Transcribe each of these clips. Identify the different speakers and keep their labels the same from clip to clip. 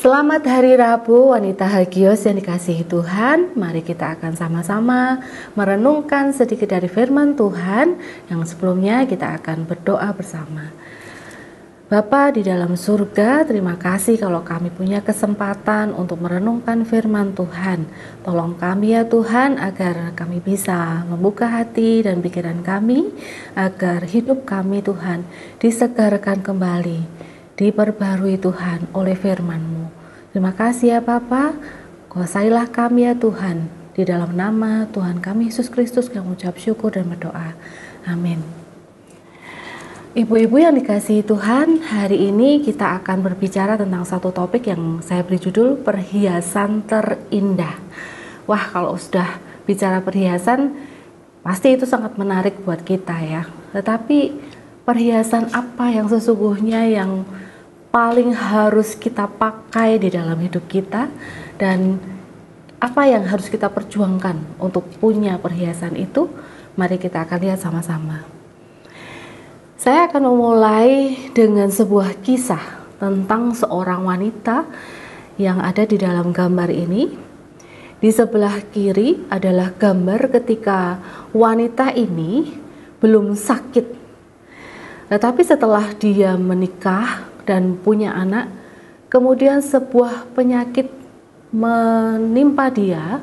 Speaker 1: Selamat Hari Rabu, wanita Hagios yang dikasihi Tuhan. Mari kita akan sama-sama merenungkan sedikit dari firman Tuhan. Yang sebelumnya kita akan berdoa bersama. Bapa di dalam surga, terima kasih kalau kami punya kesempatan untuk merenungkan firman Tuhan. Tolong kami ya Tuhan, agar kami bisa membuka hati dan pikiran kami, agar hidup kami Tuhan disegarkan kembali, diperbarui Tuhan oleh firman-Mu. Terima kasih ya Bapa, kuasailah kami ya Tuhan. Di dalam nama Tuhan kami Yesus Kristus kami mengucap syukur dan berdoa. Amin. Ibu-ibu yang dikasihi Tuhan, hari ini kita akan berbicara tentang satu topik yang saya beri judul perhiasan terindah. Wah, kalau sudah bicara perhiasan, pasti itu sangat menarik buat kita ya. Tetapi perhiasan apa yang sesungguhnya yang paling harus kita pakai di dalam hidup kita, dan apa yang harus kita perjuangkan untuk punya perhiasan itu? Mari kita akan lihat sama-sama. Saya akan memulai dengan sebuah kisah tentang seorang wanita yang ada di dalam gambar ini. Di sebelah kiri adalah gambar ketika wanita ini belum sakit, tetapi setelah dia menikah dan punya anak, kemudian sebuah penyakit menimpa dia,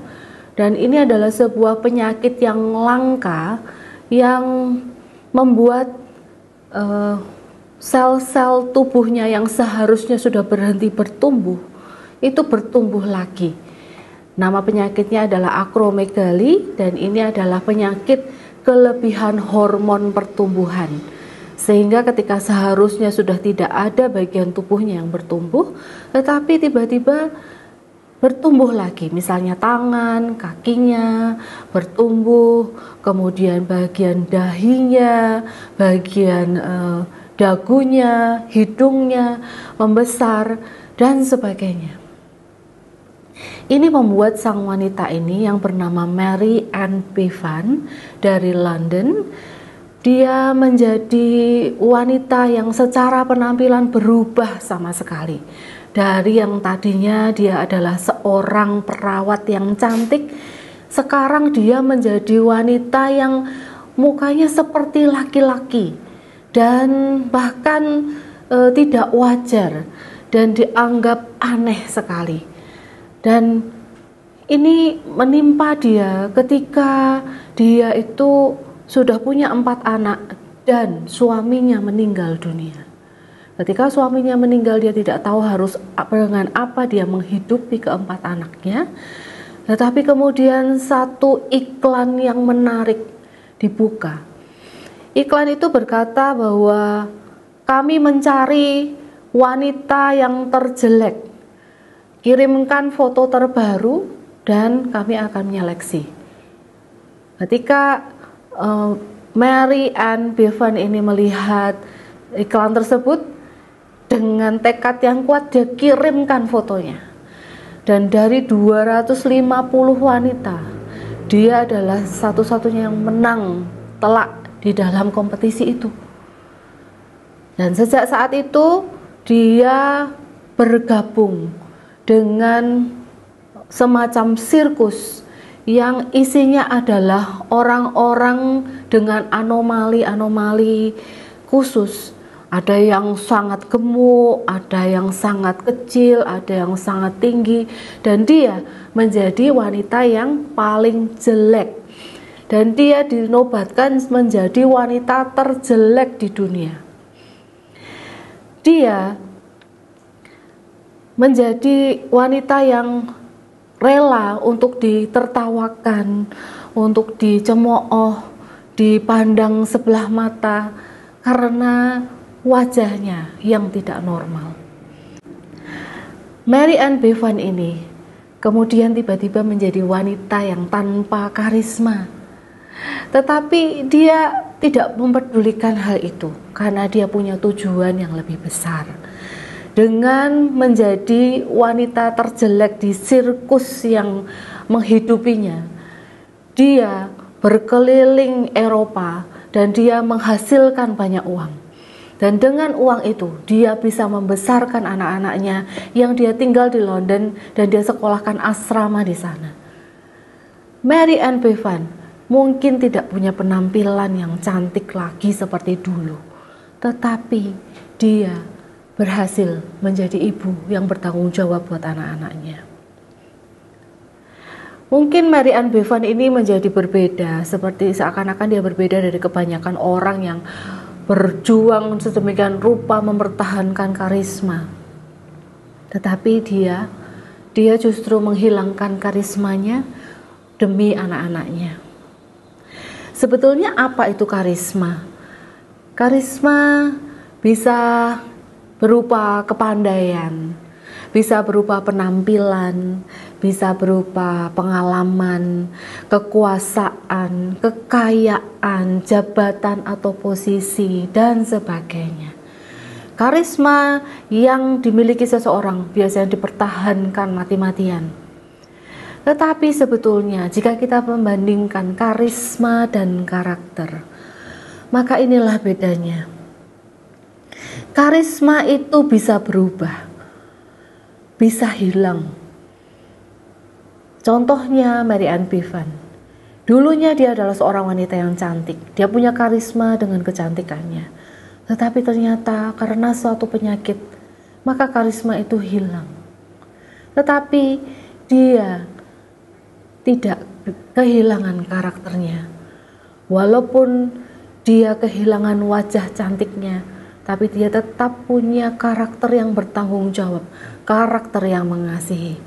Speaker 1: dan ini adalah sebuah penyakit yang langka yang membuat sel-sel tubuhnya yang seharusnya sudah berhenti bertumbuh, itu bertumbuh lagi. Nama penyakitnya adalah akromegali, dan ini adalah penyakit kelebihan hormon pertumbuhan. Sehingga ketika seharusnya sudah tidak ada bagian tubuhnya yang bertumbuh, tetapi tiba-tiba bertumbuh lagi. Misalnya tangan, kakinya bertumbuh, kemudian bagian dahinya, bagian dagunya, hidungnya membesar, dan sebagainya. Ini membuat sang wanita ini yang bernama Mary Ann Bevan dari London, dia menjadi wanita yang secara penampilan berubah sama sekali. Dari yang tadinya dia adalah seorang perawat yang cantik, sekarang dia menjadi wanita yang mukanya seperti laki-laki dan bahkan tidak wajar dan dianggap aneh sekali. Dan ini menimpa dia ketika dia itu sudah punya 4 anak dan suaminya meninggal dunia. Ketika suaminya meninggal, dia tidak tahu harus dengan apa dia menghidupi keempat anaknya. Tetapi kemudian satu iklan yang menarik dibuka. Iklan itu berkata bahwa kami mencari wanita yang terjelek. Kirimkan foto terbaru dan kami akan menyeleksi. Ketika Mary Ann Bevan ini melihat iklan tersebut, dengan tekad yang kuat dia kirimkan fotonya. Dan dari 250 wanita, dia adalah satu-satunya yang menang telak di dalam kompetisi itu. Dan sejak saat itu dia bergabung dengan semacam sirkus yang isinya adalah orang-orang dengan anomali-anomali khusus. Ada yang sangat gemuk, ada yang sangat kecil, ada yang sangat tinggi, dan dia menjadi wanita yang paling jelek. Dan dia dinobatkan menjadi wanita terjelek di dunia. Dia menjadi wanita yang rela untuk ditertawakan, untuk dicemooh, dipandang sebelah mata karena wajahnya yang tidak normal. Mary Ann Bevan ini kemudian tiba-tiba menjadi wanita yang tanpa karisma. Tetapi dia tidak mempedulikan hal itu karena dia punya tujuan yang lebih besar. Dengan menjadi wanita terjelek di sirkus yang menghidupinya, dia berkeliling Eropa dan dia menghasilkan banyak uang. Dan dengan uang itu, dia bisa membesarkan anak-anaknya yang dia tinggal di London dan dia sekolahkan asrama di sana. Mary Ann Bevan mungkin tidak punya penampilan yang cantik lagi seperti dulu, tetapi dia berhasil menjadi ibu yang bertanggung jawab buat anak-anaknya. Mungkin Mary Ann Bevan ini menjadi berbeda, seperti seakan-akan dia berbeda dari kebanyakan orang yang berjuang sedemikian rupa mempertahankan karisma. Tetapi dia justru menghilangkan karismanya demi anak-anaknya. Sebetulnya apa itu karisma? Karisma bisa berupa kepandaian, bisa berupa penampilan, bisa berupa pengalaman, kekuasaan, kekayaan, jabatan atau posisi, dan sebagainya. Karisma yang dimiliki seseorang biasanya dipertahankan mati-matian. Tetapi sebetulnya jika kita membandingkan karisma dan karakter, maka inilah bedanya. Karisma itu bisa berubah, bisa hilang. Contohnya Mary Ann Bevan. Dulunya dia adalah seorang wanita yang cantik. Dia punya karisma dengan kecantikannya. Tetapi ternyata karena suatu penyakit, maka karisma itu hilang. Tetapi dia tidak kehilangan karakternya. Walaupun dia kehilangan wajah cantiknya, tapi dia tetap punya karakter yang bertanggung jawab, karakter yang mengasihi.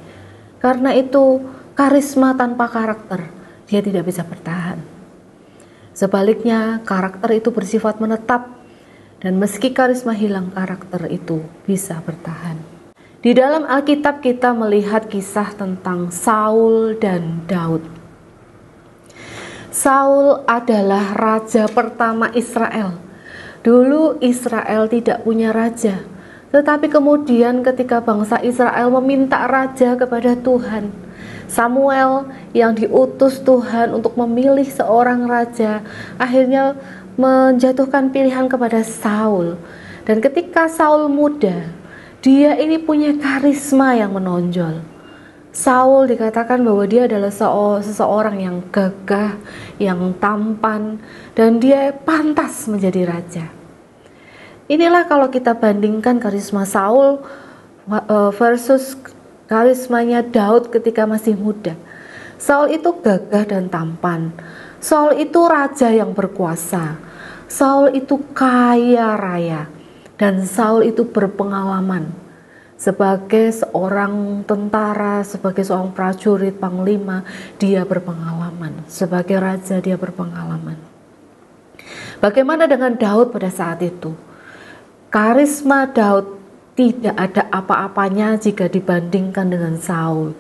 Speaker 1: Karena itu, karisma tanpa karakter, dia tidak bisa bertahan. Sebaliknya, karakter itu bersifat menetap, dan meski karisma hilang, karakter itu bisa bertahan. Di dalam Alkitab kita melihat kisah tentang Saul dan Daud. Saul adalah raja pertama Israel. Dulu Israel tidak punya raja, tetapi kemudian ketika bangsa Israel meminta raja kepada Tuhan, Samuel yang diutus Tuhan untuk memilih seorang raja akhirnya menjatuhkan pilihan kepada Saul. Dan ketika Saul muda, dia ini punya karisma yang menonjol. Saul dikatakan bahwa dia adalah seseorang yang gagah, yang tampan, dan dia pantas menjadi raja. Inilah kalau kita bandingkan karisma Saul versus karismanya Daud ketika masih muda. Saul itu gagah dan tampan. Saul itu raja yang berkuasa. Saul itu kaya raya. Dan Saul itu berpengalaman. Sebagai seorang tentara, sebagai seorang prajurit, panglima, dia berpengalaman. Sebagai raja, dia berpengalaman. Bagaimana dengan Daud pada saat itu? Karisma Daud tidak ada apa-apanya jika dibandingkan dengan Saul.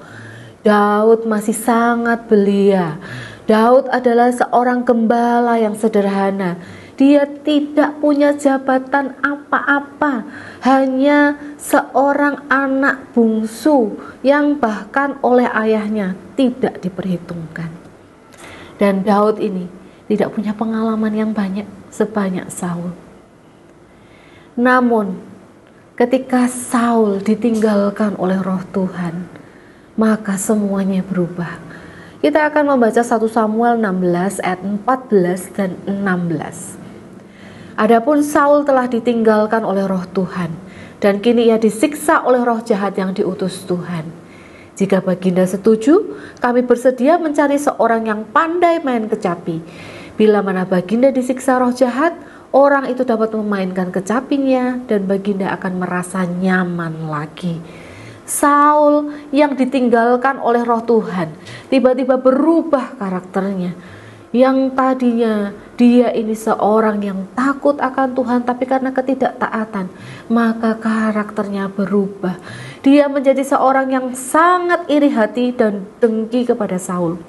Speaker 1: Daud masih sangat belia. Daud adalah seorang gembala yang sederhana. Dia tidak punya jabatan apa-apa, hanya seorang anak bungsu yang bahkan oleh ayahnya tidak diperhitungkan. Dan Daud ini tidak punya pengalaman yang banyak sebanyak Saul. Namun ketika Saul ditinggalkan oleh Roh Tuhan, maka semuanya berubah. Kita akan membaca 1 Samuel 16 ayat 14 dan 16. Adapun Saul telah ditinggalkan oleh Roh Tuhan, dan kini ia disiksa oleh roh jahat yang diutus Tuhan. Jika baginda setuju, kami bersedia mencari seorang yang pandai main kecapi. Bila mana baginda disiksa roh jahat, orang itu dapat memainkan kecapinya dan baginda akan merasa nyaman lagi. Saul yang ditinggalkan oleh Roh Tuhan tiba-tiba berubah karakternya. Yang tadinya dia ini seorang yang takut akan Tuhan, tapi karena ketidaktaatan, maka karakternya berubah. Dia menjadi seorang yang sangat iri hati dan dengki kepada Saul.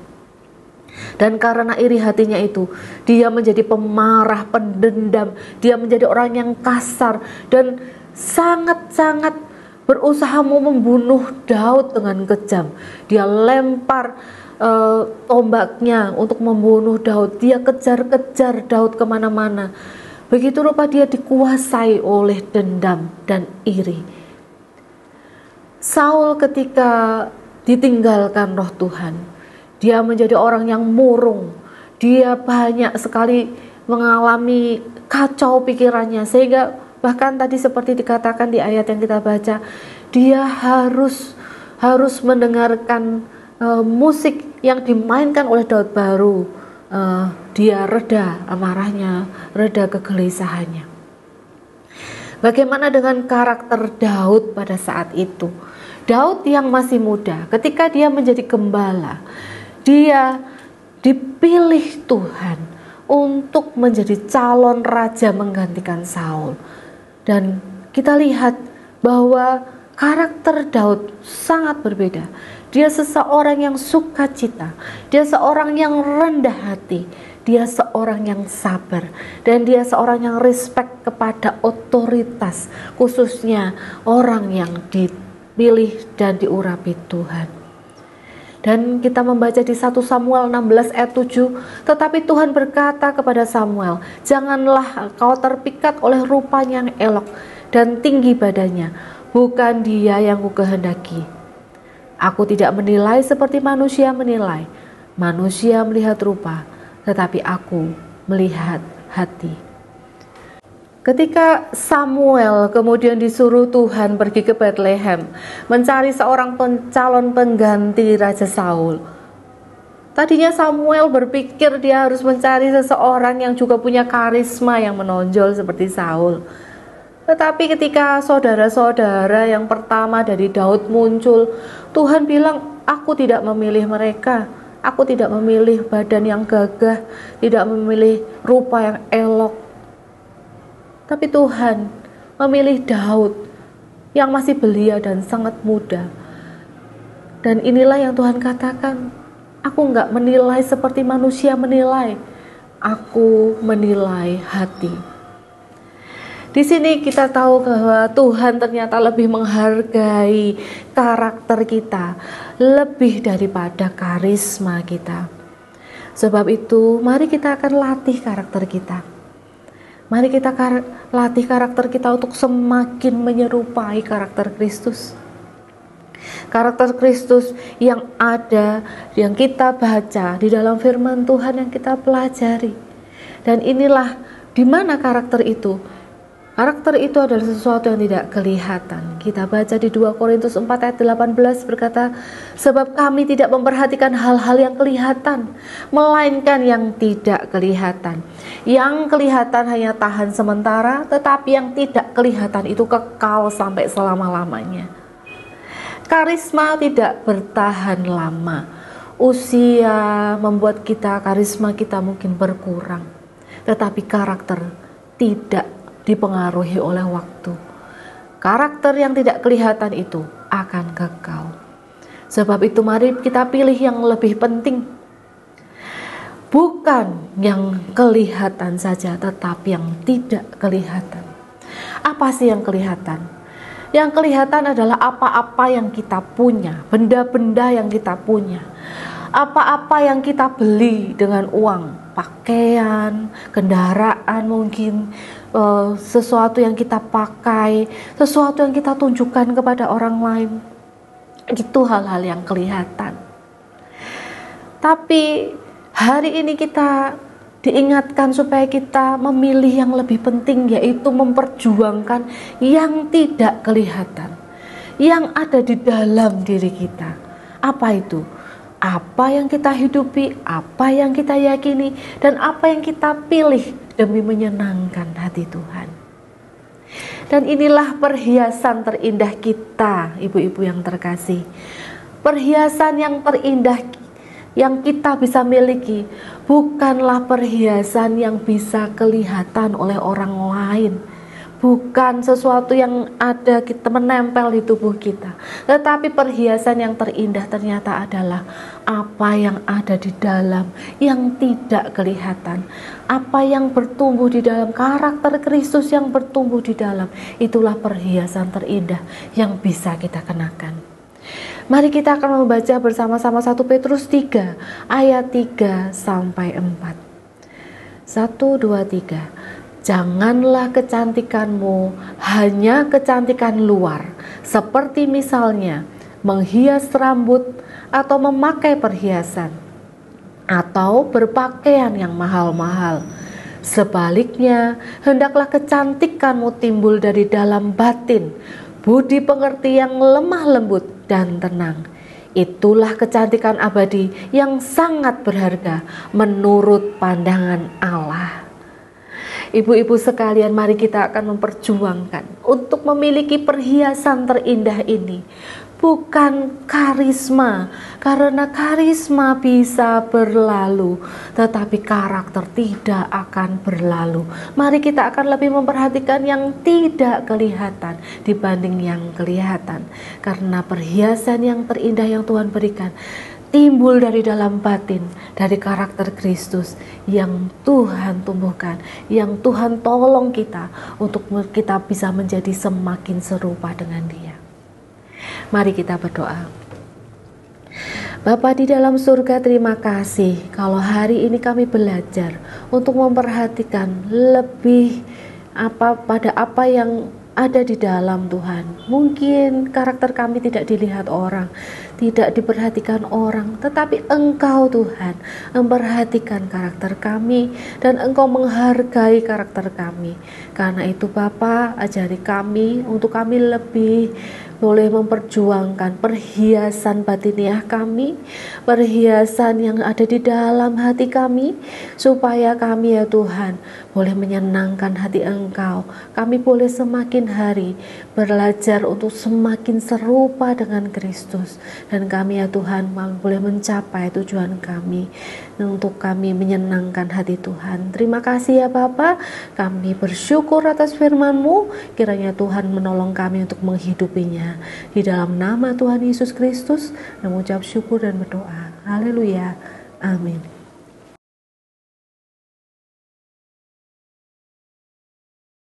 Speaker 1: Dan karena iri hatinya itu, dia menjadi pemarah, pendendam. Dia menjadi orang yang kasar dan sangat-sangat berusaha mau membunuh Daud dengan kejam. Dia lempar tombaknya untuk membunuh Daud. Dia kejar-kejar Daud kemana-mana. Begitu rupa dia dikuasai oleh dendam dan iri. Saul ketika ditinggalkan roh Tuhan, dia menjadi orang yang murung. Dia banyak sekali mengalami kacau pikirannya, sehingga bahkan tadi seperti dikatakan di ayat yang kita baca, dia harus mendengarkan musik yang dimainkan oleh Daud baru. Dia reda amarahnya, reda kegelisahannya. Bagaimana dengan karakter Daud pada saat itu? Daud yang masih muda, ketika dia menjadi gembala, dia dipilih Tuhan untuk menjadi calon raja menggantikan Saul. Dan kita lihat bahwa karakter Daud sangat berbeda. Dia seseorang yang sukacita, dia seorang yang rendah hati, dia seorang yang sabar, dan dia seorang yang respect kepada otoritas, khususnya orang yang dipilih dan diurapi Tuhan. Dan kita membaca di 1 Samuel 16 ayat 7, tetapi Tuhan berkata kepada Samuel, janganlah kau terpikat oleh rupanya yang elok dan tinggi badannya, bukan dia yang kukehendaki. Aku tidak menilai seperti manusia menilai. Manusia melihat rupa, tetapi aku melihat hati. Ketika Samuel kemudian disuruh Tuhan pergi ke Bethlehem mencari seorang calon pengganti Raja Saul, tadinya Samuel berpikir dia harus mencari seseorang yang juga punya karisma yang menonjol seperti Saul. Tetapi ketika saudara-saudara yang pertama dari Daud muncul, Tuhan bilang, aku tidak memilih mereka. Aku tidak memilih badan yang gagah, tidak memilih rupa yang elok. Tapi Tuhan memilih Daud yang masih belia dan sangat muda. Dan inilah yang Tuhan katakan, aku enggak menilai seperti manusia menilai. Aku menilai hati. Di sini kita tahu bahwa Tuhan ternyata lebih menghargai karakter kita lebih daripada karisma kita. Sebab itu, mari kita akan latih karakter kita. Mari kita latih karakter kita untuk semakin menyerupai karakter Kristus. Karakter Kristus yang ada, yang kita baca di dalam firman Tuhan yang kita pelajari. Dan inilah di mana karakter itu. Karakter itu adalah sesuatu yang tidak kelihatan. Kita baca di 2 Korintus 4 ayat 18 berkata, sebab kami tidak memperhatikan hal-hal yang kelihatan, melainkan yang tidak kelihatan. Yang kelihatan hanya tahan sementara, tetapi yang tidak kelihatan itu kekal sampai selama-lamanya. Karisma tidak bertahan lama. Usia membuat karisma kita mungkin berkurang, tetapi karakter tidak dipengaruhi oleh waktu. Karakter yang tidak kelihatan itu akan kekal. Sebab itu mari kita pilih yang lebih penting. Bukan yang kelihatan saja, tetapi yang tidak kelihatan. Apa sih yang kelihatan? Yang kelihatan adalah apa-apa yang kita punya, benda-benda yang kita punya. Apa-apa yang kita beli dengan uang, pakaian, kendaraan mungkin, sesuatu yang kita pakai, sesuatu yang kita tunjukkan kepada orang lain. Itu hal-hal yang kelihatan. Tapi hari ini kita diingatkan supaya kita memilih yang lebih penting, yaitu memperjuangkan yang tidak kelihatan, yang ada di dalam diri kita. Apa itu? Apa yang kita hidupi, apa yang kita yakini, dan apa yang kita pilih demi menyenangkan hati Tuhan. Dan inilah perhiasan terindah kita, ibu-ibu yang terkasih. Perhiasan yang terindah yang kita bisa miliki bukanlah perhiasan yang bisa kelihatan oleh orang lain, bukan sesuatu yang ada kita menempel di tubuh kita, tetapi perhiasan yang terindah ternyata adalah apa yang ada di dalam yang tidak kelihatan, apa yang bertumbuh di dalam karakter Kristus yang bertumbuh di dalam. Itulah perhiasan terindah yang bisa kita kenakan. Mari kita akan membaca bersama-sama 1 Petrus 3 ayat 3 sampai 4. 1, 2, 3. Janganlah kecantikanmu hanya kecantikan luar, seperti misalnya menghias rambut atau memakai perhiasan, atau berpakaian yang mahal-mahal. Sebaliknya, hendaklah kecantikanmu timbul dari dalam batin, budi pengerti yang lemah lembut dan tenang. Itulah kecantikan abadi yang sangat berharga menurut pandangan Allah. Ibu-ibu sekalian, mari kita akan memperjuangkan untuk memiliki perhiasan terindah ini. Bukan karisma, karena karisma bisa berlalu, tetapi karakter tidak akan berlalu. Mari kita akan lebih memperhatikan yang tidak kelihatan dibanding yang kelihatan. Karena perhiasan yang terindah yang Tuhan berikan timbul dari dalam batin, dari karakter Kristus yang Tuhan tumbuhkan, yang Tuhan tolong kita untuk kita bisa menjadi semakin serupa dengan Dia. Mari kita berdoa. Bapa di dalam surga, terima kasih kalau hari ini kami belajar untuk memperhatikan lebih pada apa yang ada di dalam Tuhan. Mungkin karakter kami tidak dilihat orang, tidak diperhatikan orang, tetapi Engkau Tuhan memperhatikan karakter kami dan Engkau menghargai karakter kami. Karena itu Bapa, ajari kami untuk kami lebih boleh memperjuangkan perhiasan batiniah kami, perhiasan yang ada di dalam hati kami, supaya kami ya Tuhan boleh menyenangkan hati Engkau. Kami boleh semakin hari belajar untuk semakin serupa dengan Kristus, dan kami ya Tuhan boleh mencapai tujuan kami untuk kami menyenangkan hati Tuhan. Terima kasih ya Bapa, kami bersyukur atas firman-Mu, kiranya Tuhan menolong kami untuk menghidupinya. Di dalam nama Tuhan Yesus Kristus, mengucap syukur dan berdoa. Haleluya. Amin.